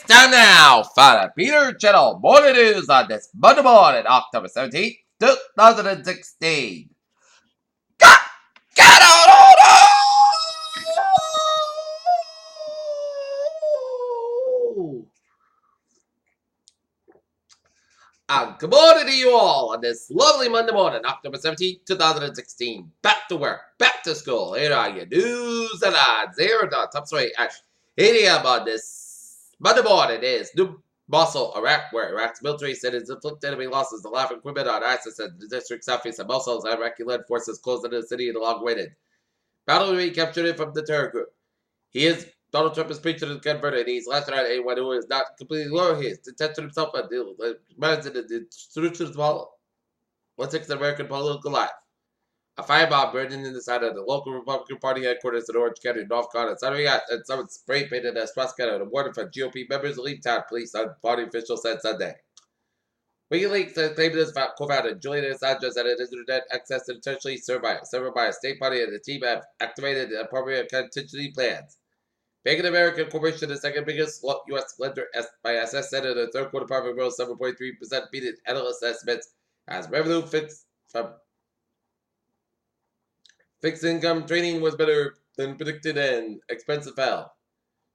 Time now for the Peter Channel morning news on this Monday morning, October 17th, 2016. Got, got on! Good morning to you all on this lovely Monday morning, October 17th, 2016. Back to work, back to school. Here are your news and odds. Here are the top story at 8 a.m. on this Monday morning is New Mosul, Iraq, where Iraq's military said it's inflicted enemy losses to live equipment on ISIS and the district southeast of Mosul as Iraqi-led forces closed into the city and long-waited. Battle recaptured it from the terror group. Donald Trump is preaching to the converted. He's lashing out at anyone who is not completely loyal. He is detached himself and reminds the solution as well. Let's take the American political life. A firebomb burned in the side of the local Republican Party headquarters in Orange County, North Carolina. Saturday night, and someone spray painted a swastika and a warning from GOP members of Town police on party officials said Sunday. WikiLeaks claimed this co-founder Julian Assange said it internet access intentionally served by a state party and the team have activated appropriate contingency plans. Bank of America Corporation, the second biggest U.S. lender by assets, said in the third quarter profit rose 7.3%, beating analyst estimates as revenue from fixed income trading was better than predicted and expenses fell.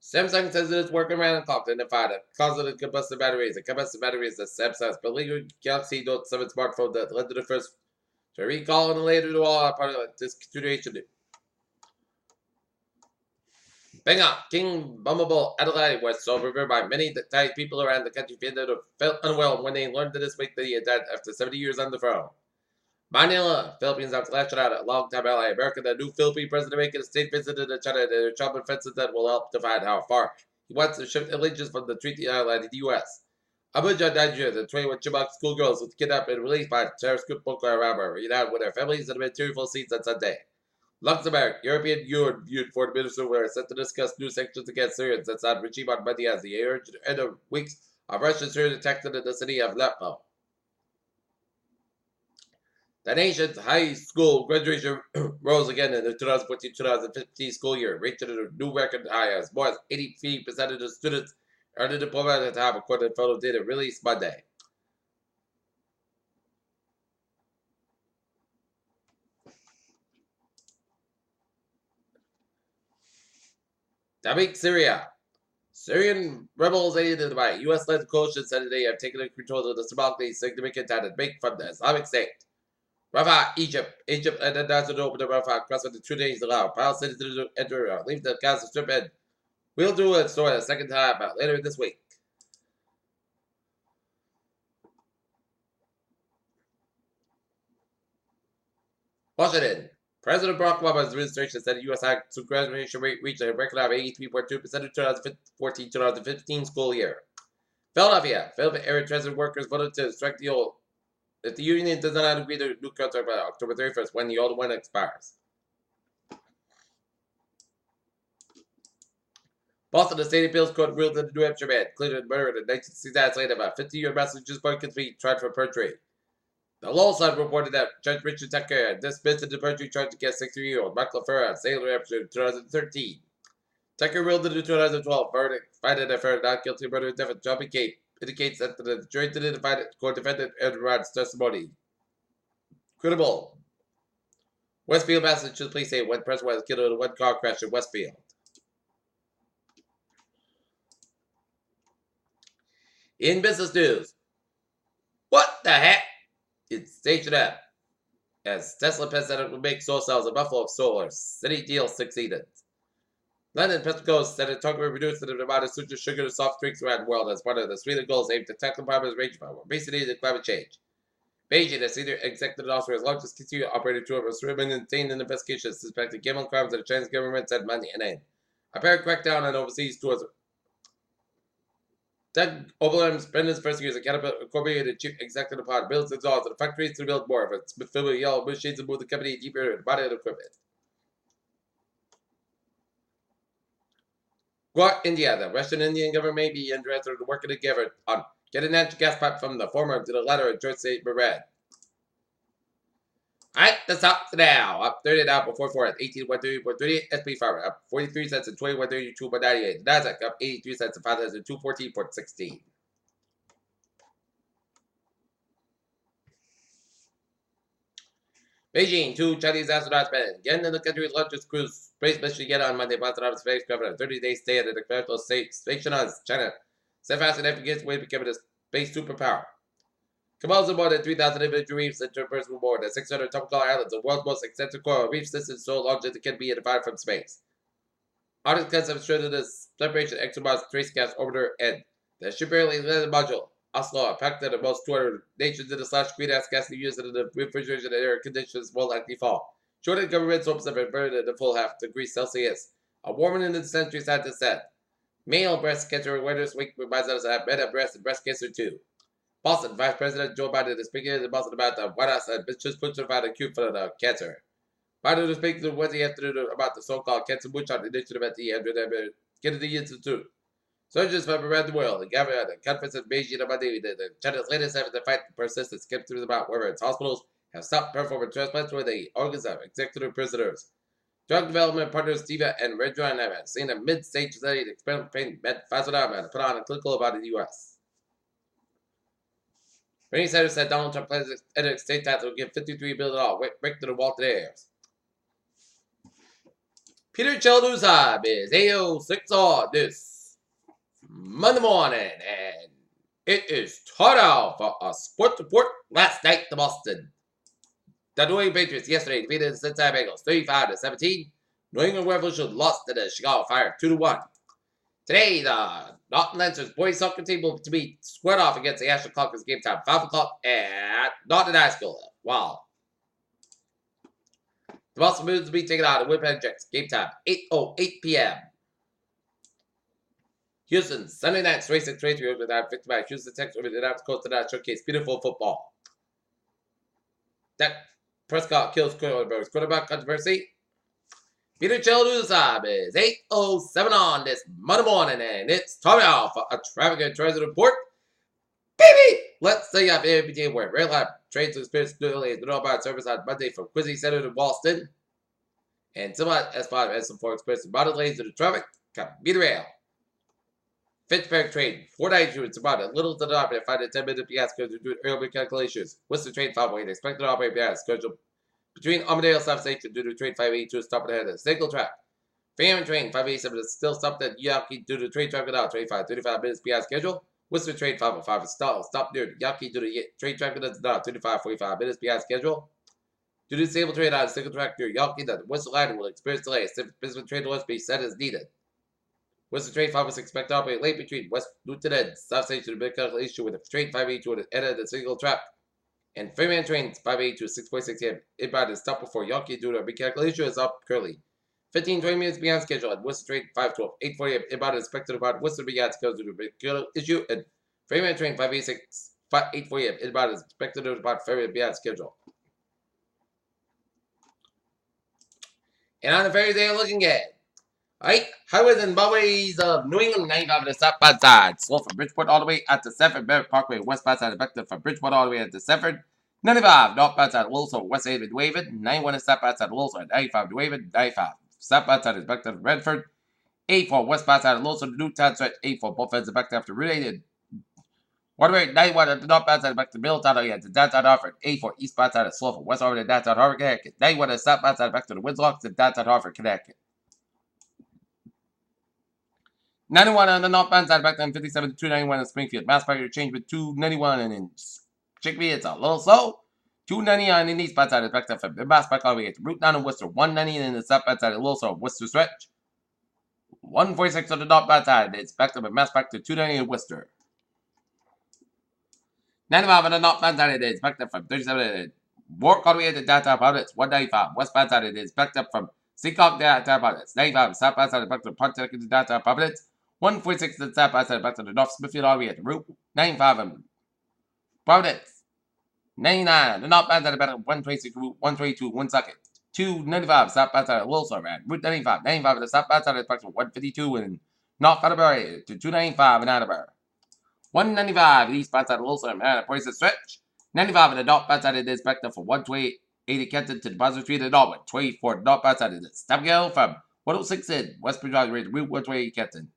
Samsung says it is working around the clock to identify the cause of the combustion batteries. The combustion batteries that Samsung's beleaguered Galaxy Note 7 smartphone that led to the first to recall and later to all part of this continuation. Bangkok, King Bumblebee, Adelaide was so revered by many that Thai people around the country felt unwell when they learned this week that he had died after 70 years on the throne. Manila, Philippines have lashed out a long-time ally America. The new Philippine president making a state visit to China and their Trump offenses that will help define how far he wants to shift allegiance from the treaty island to the U.S. Abuja, Nigeria, the 21 Chibok schoolgirls was kidnapped and released by terrorist group Boko Haram are reunited with their families in the material scenes on Sunday. Luxembourg, European Union viewed foreign minister were set to discuss new sanctions against Syrians that Assad regime on Monday as the end of weeks of Russian-Syrian attacks in the city of Aleppo. The nation's high school graduation rose again in the 2014-2015 school year, reaching a new record high as more than 83% of the students earned a diploma at the time, according to federal data released Monday. Damik, Syria. Syrian rebels aided by U.S.-led coalition said they have taken control of the Somali significant town and make from the Islamic State. Rafah, Egypt. Egypt and the national open to Rafah across the 2 days allow Palestinians to enter leave the Gaza Strip and we'll do it story a second time later this week. Washington. President Barack Obama's administration said the U.S. high school graduation rate reached a record of 83.2% in 2014-2015 school year. Philadelphia area transit workers voted to strike the old. If the union does not agree to new contract by October 31st, when the old one expires. Boston, the state appeals court ruled that the New Hampshire man, Clinton murdered in 1969 later about 50-year Massachusetts boy can be tried for perjury. The Lowell Sun reported that Judge Richard Tucker dismissed the perjury charge against 60-year-old Mark LaFera, Salem, New Hampshire, in 2013. Tucker ruled in the 2012 verdict, finding that for not guilty of murder and death. John McCabe indicates that the jury didn't find it co-defendant Edward Rod's testimony credible. Westfield, Massachusetts police say one person was killed in a one-car crash in Westfield. In business news, what the heck? It's Station F. As Tesla said would make solar cells in Buffalo solar, city deal succeeded. London PepsiCo said it targeted reducing the amount of sugar and soft drinks around the world as part of the suite of goals aimed to tackle problems ranging from obesity to climate change. Beijing, a senior executive officer, as largest continued operating tour of Sherman maintained an investigation suspecting gambling crimes that the Chinese government said money in aid. A pair crackdown on overseas tours. Doug Oberlin spent his first year as a Caterpillar Incorporated chief executive upon builds and dolls and factories to build more of its fulfilling yellow machines and move the company deeper into body and equipment. Gujarat, India. The Russian-Indian government may be interested in working together on getting natural gas pipe from the former to the latter in Joint State Maran. Alright, the stocks now. Up 30 now before 4 at 18, 130, 138. SP Farmer up 43 cents and 21, 32, 198. Nasdaq up 83 cents and 5 cents and 214, 16. Beijing, 2 Chinese astronauts men. Again in the country's largest cruise space mission yet on Monday. Bounced out of space covered a 30-day stay at an experimental station on China. Set fast and begins way to become a space superpower. Composed of more than 3,000 individual reefs and traversed with more than 600 tropical islands, the world's most extensive coral reef system so large that it can be identified from space. Artists have shredded the separation ExoMars Tracecast orbiter and the shipbuilding module. Oslo, packed in the most 200 nations in the slash greenhouse gas used in the refrigeration and air conditions will likely fall. Jordan government hopes have burned at a full half degree Celsius. A warming in the century scientist said. Male breast cancer awareness week reminds us that men have breast and breast cancer too. Boston, Vice President Joe Biden is speaking in Boston about the White House and just put about a cure for the cancer. Biden was speaking Wednesday afternoon about the so-called cancer moonshot initiative at the Andrew Kennedy Institute. Surgeons from around the world, the government at the conference in Beijing on Monday, China's latest effort to fight persistence kept through the mouth, wherever its hospitals have stopped performing transplants where the organs of executive prisoners. Drug development partners Teva and Regeneron have seen a mid-stage study to experiment methamphetamine put on a clinical about in the U.S. Bernie Sanders said Donald Trump plans to enter state tax will give $53 billion break to the wall today. Peter Chaldusa is AO6 on this Monday morning, and it is time out for a sports report. Last night, the Boston. The New England Patriots yesterday defeated the Cincinnati Bengals 35-17. New England Revolution lost to the Chicago Fire 2-1. Today, the Norton Lancers boys soccer team will be squared off against the Ashland Clockers game time 5 o'clock at Norton High School. Wow. The Boston Bruins will be taking out the Winnipeg Jets. Game time 8 p.m. Houston, Sunday night, 26-23 overtime, 55. Houston Texans over the Indianapolis Colts tonight showcase beautiful football. Dak Prescott kills quarterback controversy. Peter Chaldusa is 8:07 on this Monday morning, and it's time now for a traffic and transit report. Baby! Let's say I'm in between where rail lab trains experience newly the northbound service on Monday from Quincy Center to Boston. And somewhat S5 and S4 express model lanes to the traffic. Commuter rail. Fitchburg train 492 is about a little to the operator 5 to 10 minutes PS schedule to do early calculations. Worcester train 508 expected to operate PS schedule between Armadale South Station due to train 582 stopping ahead of the single track. Freeman train 587 is still stopped at Yawkey due to train traffic out 35 minutes PS schedule. Worcester train 505 is stopped near Yawkey due to train traffic that's now 45 minutes PS schedule. Due to stable train on a single track near Yawkey, that the Worcester line will experience delays. Business train will be set as needed. Worcester train 5 was expected to operate late between West Newton and South Station to make calculation with the train 582 at the end of the single track. And Freeman train 582 6.6 a.m. inbound is stopped before Yawkey due to a recalculation is up currently. 15-20 minutes behind schedule at Worcester train 512 8:40 a.m. inbound is expected about Worcester began schedule due to a issue and Freeman train 586 8:40 a.m. inbound is expected to about ferry behind schedule. And on the ferry they are looking at. Alright, highways and byways of New England 95 to the southbound side. Slow from Bridgeport all the way out to Sanford Barrett Parkway, westbound side effective from Bridgeport all the way out to Sanford. 95 northbound side of Wilson, west side of New Haven. 91 is southbound side of Wilson, 95 New Haven. 95 southbound side is back to Redford. 84 westbound side of Wilson, Newtown stretch. 84 both ends are back to after related. Waterway 91 at the northbound side back to Middletown area to downtown Hartford. 84 eastbound side of Slough, west Hartford and downtown Hartford, Connecticut. 91 is southbound side back to the Windsor to downtown Hartford, Connecticut. 91 on the northbound side, back to 57 to 291 in Springfield. Mass Park change with 291 and in Chicopee, it's a little slow. 299 in the eastbound side is back to from Mass Park all the way to Route 9 in Worcester. 190 in the southbound side, a little slow. Worcester stretch. 146 on the northbound side, it's back to Mass Park to 290 in Worcester. 95 on the northbound side, it is back up from 37 Warwick all the way to downtown Providence. 195 westbound side, it is back up from Seacock downtown Providence. 95 southbound side, back to Pontiac to downtown Providence. 146 to the southbound side, back to the North Smithfield all the way at the Route 95 in Providence. 99 the northbound side, back to 126 Route 122 Woonsocket. 295 southbound side of Wilson Road. Route 95 95 on the southbound side, back to 152 in North Attleboro to 295 in Attleboro. 195 eastbound side of Wilson and Poison stretch. 95 in the northbound side, it is back up for 128 80 Kenton to the Buzzard Street and Norwood. 24 northbound side of this. Stop go from 106 in Westbridge Drive, Route 128 Kenton.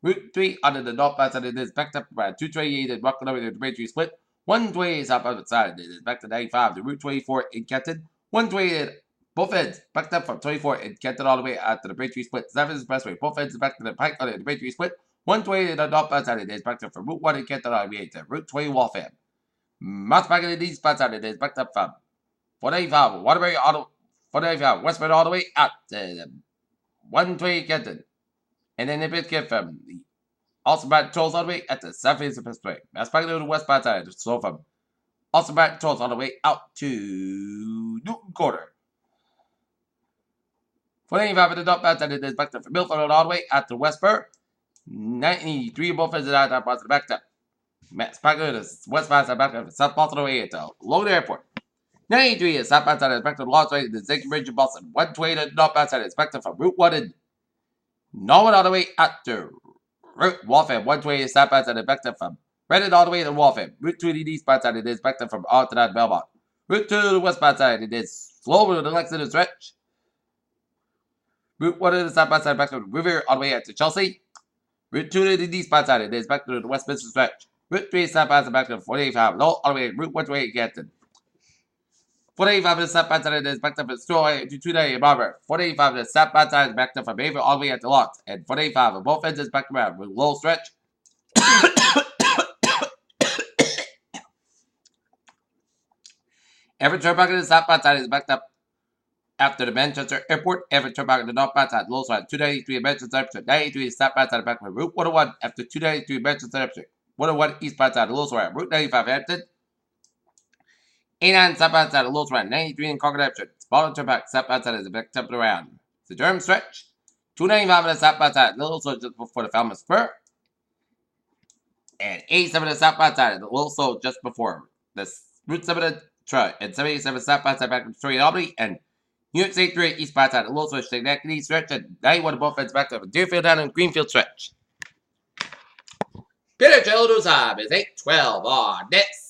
Route 3 under the northbound side of this. Back up around 228 in Rockland over the Main Street Split. 128 southbound side of this. Back to 95 to Route 24 in Kenton. 128 both ends. Backed up from 24 in Kenton all the way out to the Main Street Split. 7th Expressway. Both ends back to the Pike on the Main Street Split. 128 in the northbound side of this. Backed up from Route 1 in Kenton all the way to Route 20 Waltham. Mouse back in the eastbound side of this. Backed up from 485 Waterbury Auto 485 Westford all the way out to 120 Kenton. And then if it get from the Austin Back Trolls all the way at the Southeast Expressway. That's back to the westbound side. So from Austin Back Trolls all the way out to Newton Quarter. 485 at the northbound side of this. Back to from Milford all the way out to Westborough. 93 both ends of that part of the back up. Matt's back to the westbound side back to South Boston way to Logan Airport. 93 is southbound side back to the Lost Way to the Zinc Bridge in Boston. 120 to the northbound side is back to from Route 1 in Norwood all the way out to Route Waltham. 120 is southbound side back to from Reddit all the way to Waltham. Route 2 to the eastbound side it is back to from Alton and Belmont. Route 2 to the westbound side it is slower to the Lexington stretch. Route 1 to the southbound side back to the River all the way out to Chelsea. Route 2 to the eastbound side it is back to the Westminster stretch. Route 3 is southbound side back to 485 all the way to Route 128 Canton. 485 to the southbound side is back up from Story to 290 in Barber. 485 to the southbound side is back up from Haver all the way at the Locks. And 485 on both ends is back around with a low stretch. Every turnback on the southbound side is backed up after the Manchester Airport. Every turnback on the northbound side, low side 293 in Manchester Airport. 93 is southbound side back from Route 101 after 293 Manchester Airport. 101 eastbound side, low side Route 95 Hampton. 89 southbound side of Little Run, 93 in Concord Hampshire. Bottom turnback, southbound side is a back up around. The Durham stretch. 295 on the southbound side, Little Soul just before the Falmouth Spur. And 87 on the southbound side, the Little Soul just before the Route 7 of Detroit. And 77 southbound side back from Detroit Albany. And New York State 3 eastbound side, the Little Soul Schenectady stretch. And 91 of both ends back up Deerfield down and Greenfield stretch. Peter Children's time is 8:12 on this.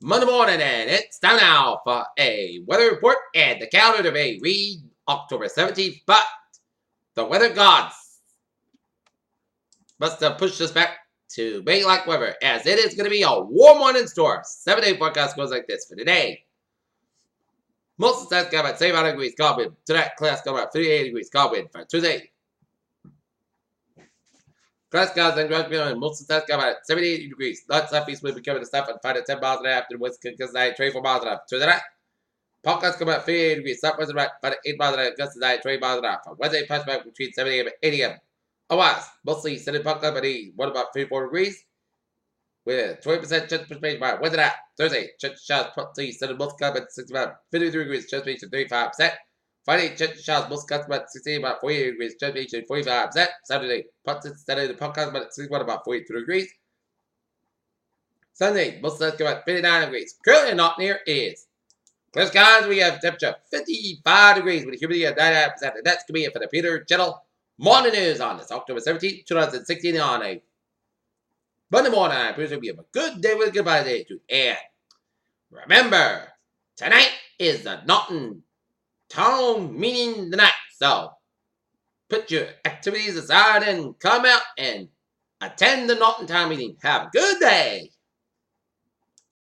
Monday morning, and it's time now for a weather report and the calendar may read October 17th, but the weather gods must have pushed us back to May-like weather, as it is going to be a warm one in store. 7-day forecast goes like this for today. Most of the got about 75 degrees calm wind. Tonight, class got about 38 degrees calm wind for Tuesday. Class skies and gradually and most of the got about 78 degrees. North southeast wind becoming the stuff at 5 to 10 miles an hour after the west because night 24 miles an hour. To the night, podcast come about 58 degrees. Southwest and right 5 to 8 miles an hour. Gust night 20 miles an hour. For Wednesday, punch back between 7 a.m. and 8 a.m. Otherwise, mostly sunny podcast at ease. What about 34 degrees? With 20% chance precipitation by Wednesday night. Thursday, chance showers partly sunny most come at 65 53 degrees. Chance precipitation 35%. Friday, chance showers most cuts about 16, about 48 degrees, chance precipitation 45%. Saturday, Saturday, the podcast about 61, about 42 degrees. Sunday, most of the about 59 degrees. Currently not near is clear skies. We have temperature 55 degrees with a humidity of 99%. And that's going to be it for the Peter Gentle Morning News on this October 17th, 2016 on a Monday morning. I appreciate you have a good day with a goodbye day to and remember, tonight is the Norton Town meeting tonight. So put your activities aside and come out and attend the Norton Town meeting. Have a good day.